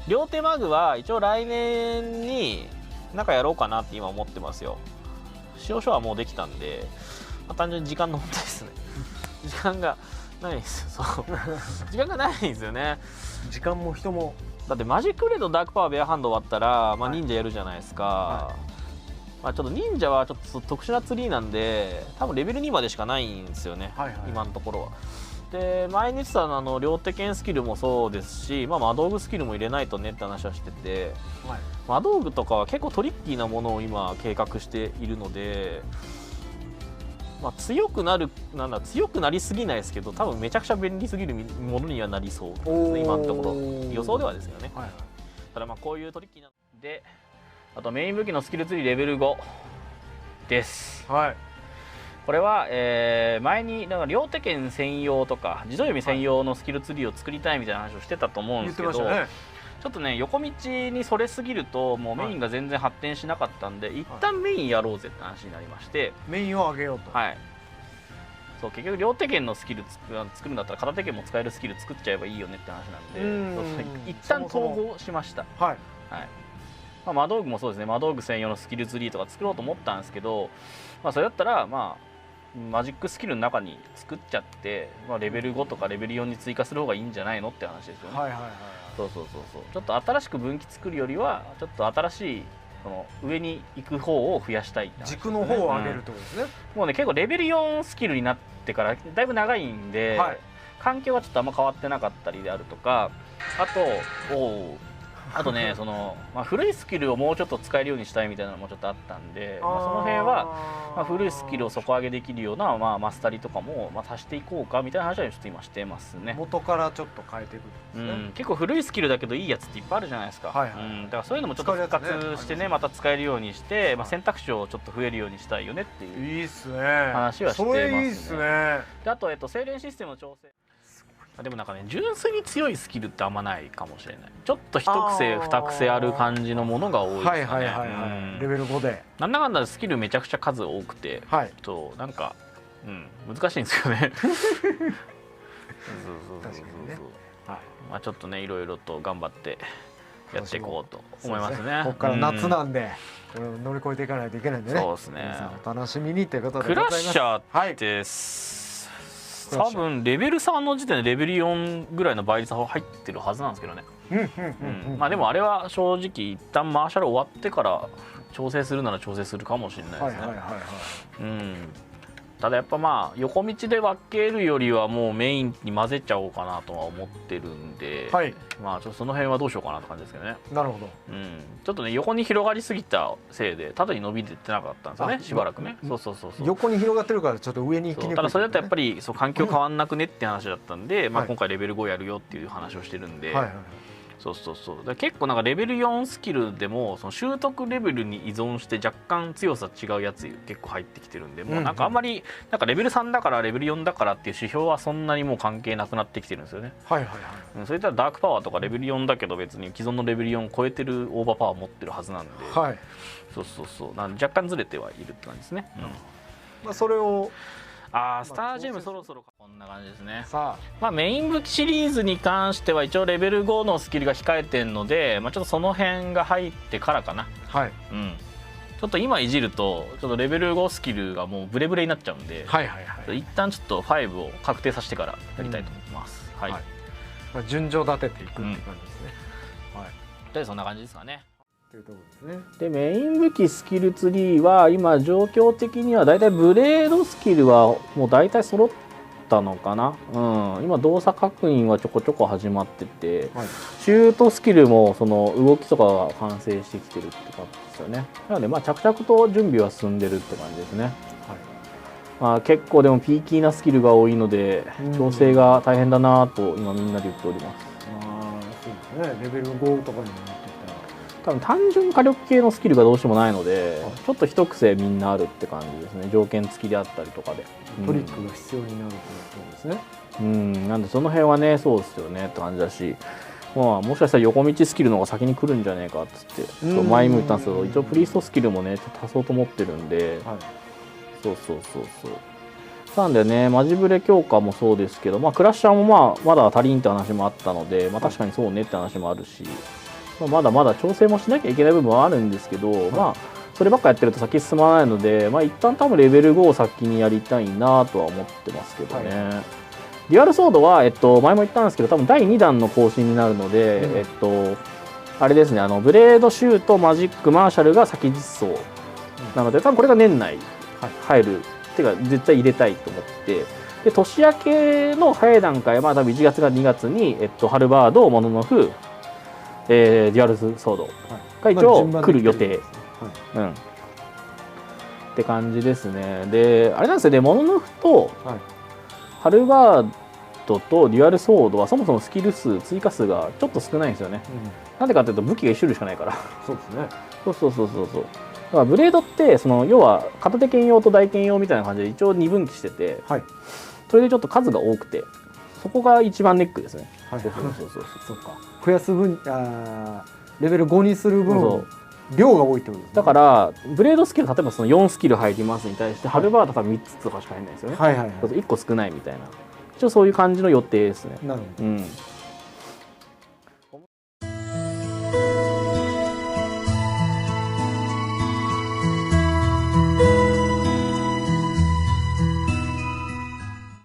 両手マグは一応来年になんかやろうかなって今思ってますよ。使用書はもうできたんで、単純に時間の問題ですね。時間がないんですよ。そう時間がないんですよね。時間も人も。だってマジックブレードダークパワーベアハンド終わったら、忍者やるじゃないですか、ちょっと忍者はちょっと特殊なツリーなんで多分レベル2までしかないんですよね、今のところは。で前に言ってた両手剣スキルもそうですし、魔道具スキルも入れないとねって話はしてて、魔道具とかは結構トリッキーなものを今計画しているので、強くなりすぎないですけど、多分めちゃくちゃ便利すぎるものにはなりそうですね、今のところ予想ではですよね。ただこういうトリッキーなので、あとメイン武器のスキルツリーレベル5です。これは、前にだから両手剣専用とか自動読み専用のスキルツリーを作りたいみたいな話をしてたと思うんですけど、ちょっとね横道にそれすぎるともうメインが全然発展しなかったんで、一旦メインやろうぜって話になりまして、メインを上げようと。そう結局両手剣のスキル作るんだったら片手剣も使えるスキル作っちゃえばいいよねって話なんで、一旦統合しました。魔道具もそうですね、魔道具専用のスキルツリーとか作ろうと思ったんですけど、それだったらマジックスキルの中に作っちゃって、レベル5とかレベル4に追加する方がいいんじゃないのって話ですよね。そうちょっと新しく分岐作るよりはちょっと新しいその上に行く方を増やしたいって話ですね。軸の方を上げるってことですね。もうね結構レベル4スキルになってからだいぶ長いんで、環境がちょっとあんま変わってなかったりであるとか、あとね古いスキルをもうちょっと使えるようにしたいみたいなのもちょっとあったんで、その辺は、古いスキルを底上げできるような、マスタリとかも、足していこうかみたいな話はちょっと今してますね。元からちょっと変えていくんですね。結構古いスキルだけどいいやつっていっぱいあるじゃないですか。だからそういうのもちょっと復活してね、また使えるようにして、選択肢をちょっと増えるようにしたいよねっていう話はしてますね。であと、精錬システムの調整。でもなんかね純粋に強いスキルってあんまないかもしれない。ちょっと一癖二癖ある感じのものが多いですかね。レベル5でなんだかんだスキルめちゃくちゃ数多くて、なんか難しいんですよね。ちょっとねいろいろと頑張ってやっていこうと思いますね。ここから夏なんでこれを乗り越えていかないといけないんでね。そうですね。お楽しみにということでクラッシャーって多分レベル3の時点でレベル4ぐらいの倍率入ってるはずなんですけどね。でもあれは正直一旦マーシャル終わってから調整するなら調整するかもしれないですね。ただやっぱ横道で分けるよりはもうメインに混ぜちゃおうかなとは思ってるんで、ちょっとその辺はどうしようかなって感じですけどね。なるほど。ちょっとね横に広がりすぎたせいで縦に伸びてってなかったんですよね、しばらくね。横に広がってるからちょっと上に行きにくい。ただそれだとやっぱり環境変わんなくねって話だったんで、今回レベル5やるよっていう話をしてるんで。結構なんかレベル4スキルでもその習得レベルに依存して若干強さ違うやつ結構入ってきてるんで、もうなんかあんまりなんかレベル3だからレベル4だからっていう指標はそんなにもう関係なくなってきてるんですよね。それとダークパワーとかレベル4だけど別に既存のレベル4を超えてるオーバーパワー持ってるはずなんで、なんで若干ずれてはいるって感じですね。それをスタージェムそろそろこんな感じですね。メイン武器シリーズに関しては一応レベル5のスキルが控えてるので、ちょっとその辺が入ってからかな。ちょっと今いじるとちょっとレベル5スキルがもうブレブレになっちゃうんで、一旦ちょっと5を確定させてからやりたいと思います。順序立てていくって感じですね。でそんな感じですかね。でメイン武器スキルツリーは今状況的にはだいたいブレードスキルはもうだいたい揃ったのかな。今動作確認はちょこちょこ始まってて、シュートスキルもその動きとかが完成してきてるって感じですよね。なので着々と準備は進んでるって感じですね。結構でもピーキーなスキルが多いので調整が大変だなと今みんなで言っております。そうですね。レベル5とかにも多分単純火力系のスキルがどうしてもないので、ちょっと一癖みんなあるって感じですね。条件付きであったりとかでトリックが必要になるということですね。なんでその辺はねそうですよねって感じだし、もしかしたら横道スキルの方が先に来るんじゃねえかっつって前も言ったんですけど、一応プリーストスキルもねちょっと足そうと思ってるんで、なんでねマジブレ強化もそうですけど、クラッシャーもまだ足りんって話もあったので、確かにそうねって話もあるし、まだまだ調整もしなきゃいけない部分はあるんですけど、まあそればっかやってると先進まないので、まあ一旦多分レベル5を先にやりたいなとは思ってますけどね。デュアルソードは、前も言ったんですけど、多分第2弾の更新になるので、あれですね、ブレードシュート、マジック、マーシャルが先実装なので、多分これが年内入る、っていうか絶対入れたいと思って、で年明けの早い段階は、多分1月か2月に、ハルバード、モノノフ、デュアルソードが一応来る予定。って感じですね。で、あれなんですよね、モノノフとハルバードとデュアルソードはそもそもスキル数、追加数がちょっと少ないんですよね。なんでかっていうと武器が1種類しかないから。そうですね。そう。だからブレードって要は片手剣用と大剣用みたいな感じで一応二分岐してて、それでちょっと数が多くて、そこが一番ネックですね。そうか。増やす分、レベル5にする分量が多いってことですね。だからブレードスキル、例えば4スキル入りますに対してハルバード多分3つとかしか入らないんですよね。1個少ないみたいな、一応そういう感じの予定ですね。なるほど。